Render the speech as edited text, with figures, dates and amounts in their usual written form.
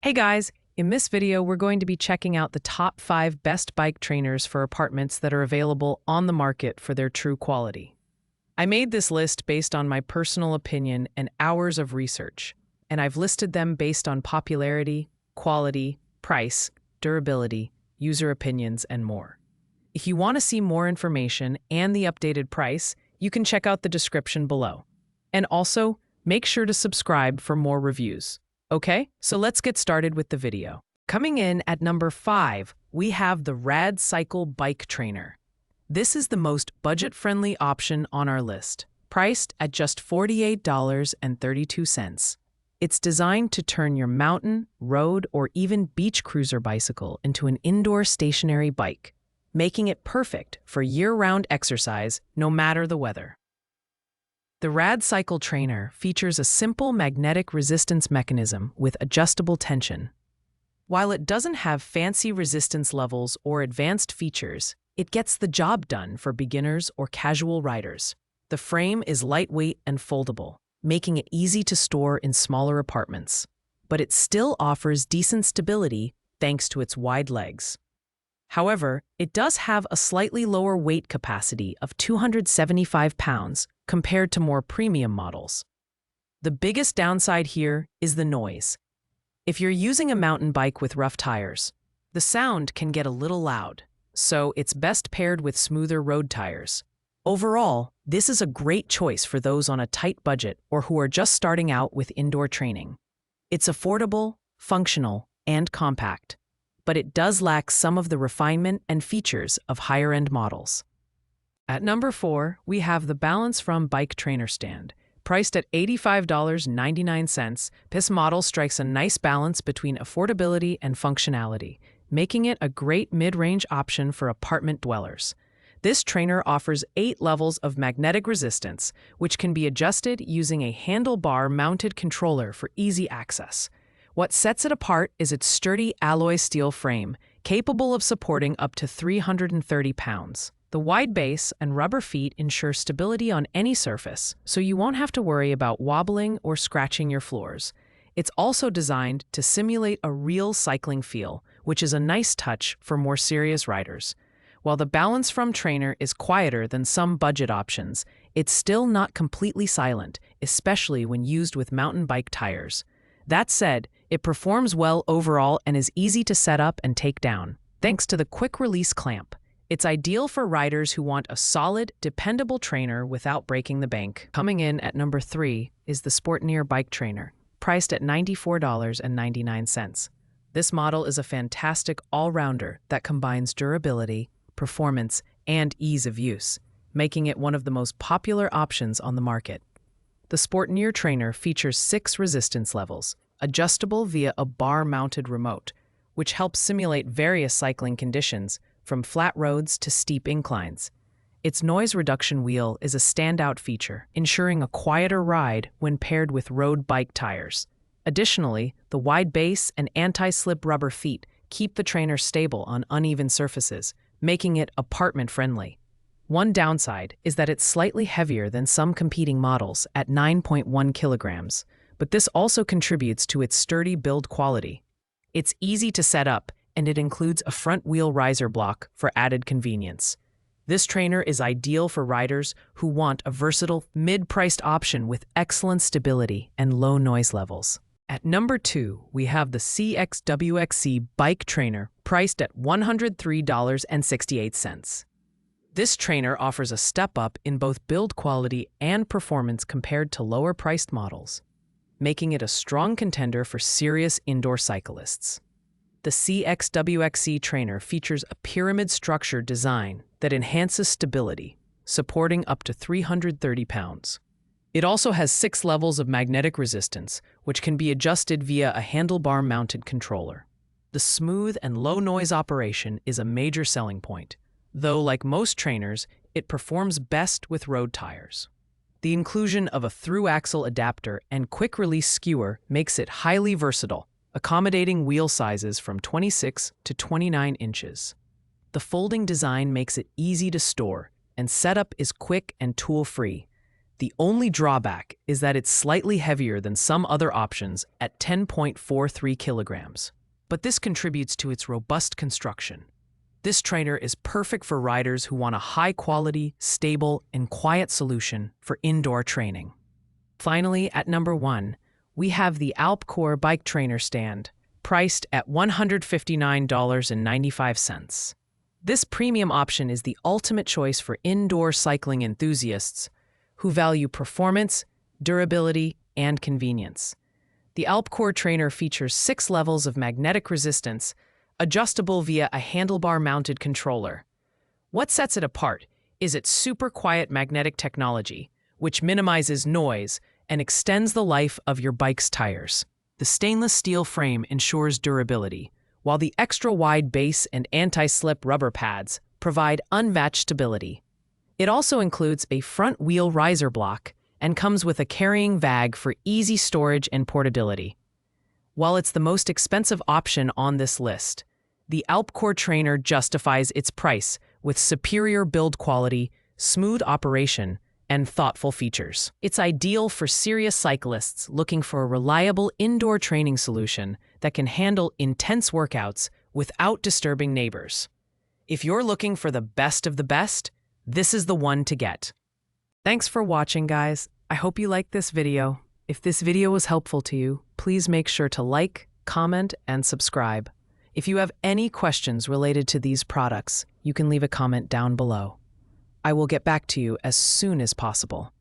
Hey guys, in this video we're going to be checking out the top 5 best bike trainers for apartments that are available on the market for their true quality. I made this list based on my personal opinion and hours of research, and I've listed them based on popularity, quality, price, durability, user opinions, and more. If you want to see more information and the updated price, you can check out the description below. And also, make sure to subscribe for more reviews. Okay, so let's get started with the video. Coming in at number 5, we have the Rad Cycle Bike Trainer. This is the most budget-friendly option on our list, priced at just $48.32. It's designed to turn your mountain, road, or even beach cruiser bicycle into an indoor stationary bike, making it perfect for year-round exercise no matter the weather. The Rad Cycle Trainer features a simple magnetic resistance mechanism with adjustable tension. While it doesn't have fancy resistance levels or advanced features, it gets the job done for beginners or casual riders. The frame is lightweight and foldable, making it easy to store in smaller apartments, but it still offers decent stability thanks to its wide legs. However, it does have a slightly lower weight capacity of 275 pounds compared to more premium models. The biggest downside here is the noise. If you're using a mountain bike with rough tires, the sound can get a little loud, so it's best paired with smoother road tires. Overall, this is a great choice for those on a tight budget or who are just starting out with indoor training. It's affordable, functional, and compact, but it does lack some of the refinement and features of higher-end models. At number 4, we have the Balance From Bike Trainer Stand. Priced at $85.99, this model strikes a nice balance between affordability and functionality, making it a great mid-range option for apartment dwellers. This trainer offers 8 levels of magnetic resistance, which can be adjusted using a handlebar-mounted controller for easy access. What sets it apart is its sturdy alloy steel frame, capable of supporting up to 330 pounds. The wide base and rubber feet ensure stability on any surface, so you won't have to worry about wobbling or scratching your floors. It's also designed to simulate a real cycling feel, which is a nice touch for more serious riders. While the Balance From trainer is quieter than some budget options, it's still not completely silent, especially when used with mountain bike tires. That said, it performs well overall and is easy to set up and take down, thanks to the quick-release clamp. It's ideal for riders who want a solid, dependable trainer without breaking the bank. Coming in at number 3 is the Sportneer Bike Trainer, priced at $94.99. This model is a fantastic all-rounder that combines durability, performance, and ease of use, making it one of the most popular options on the market. The Sportneer trainer features 6 resistance levels, adjustable via a bar-mounted remote, which helps simulate various cycling conditions, from flat roads to steep inclines. Its noise reduction wheel is a standout feature, ensuring a quieter ride when paired with road bike tires. Additionally, the wide base and anti-slip rubber feet keep the trainer stable on uneven surfaces, making it apartment-friendly. One downside is that it's slightly heavier than some competing models at 9.1 kilograms, but this also contributes to its sturdy build quality. It's easy to set up, and it includes a front-wheel riser block for added convenience. This trainer is ideal for riders who want a versatile, mid-priced option with excellent stability and low noise levels. At number 2, we have the CXWXC Bike Trainer, priced at $103.68. This trainer offers a step-up in both build quality and performance compared to lower-priced models, making it a strong contender for serious indoor cyclists. The CXWXC trainer features a pyramid structure design that enhances stability, supporting up to 330 pounds. It also has 6 levels of magnetic resistance, which can be adjusted via a handlebar-mounted controller. The smooth and low-noise operation is a major selling point, though like most trainers, it performs best with road tires. The inclusion of a through-axle adapter and quick-release skewer makes it highly versatile, accommodating wheel sizes from 26 to 29 inches. The folding design makes it easy to store, and setup is quick and tool-free. The only drawback is that it's slightly heavier than some other options at 10.43 kilograms. But this contributes to its robust construction. This trainer is perfect for riders who want a high-quality, stable, and quiet solution for indoor training. Finally, at number 1, we have the Alpcore Bike Trainer Stand, priced at $159.95. This premium option is the ultimate choice for indoor cycling enthusiasts who value performance, durability, and convenience. The Alpcore trainer features 6 levels of magnetic resistance, adjustable via a handlebar-mounted controller. What sets it apart is its super quiet magnetic technology, which minimizes noise and extends the life of your bike's tires. The stainless steel frame ensures durability, while the extra-wide base and anti-slip rubber pads provide unmatched stability. It also includes a front-wheel riser block and comes with a carrying bag for easy storage and portability. While it's the most expensive option on this list, the Alpcore trainer justifies its price with superior build quality, smooth operation, and thoughtful features. It's ideal for serious cyclists looking for a reliable indoor training solution that can handle intense workouts without disturbing neighbors. If you're looking for the best of the best, this is the one to get. Thanks for watching, guys. I hope you liked this video. If this video was helpful to you, please make sure to like, comment, and subscribe. If you have any questions related to these products, you can leave a comment down below. I will get back to you as soon as possible.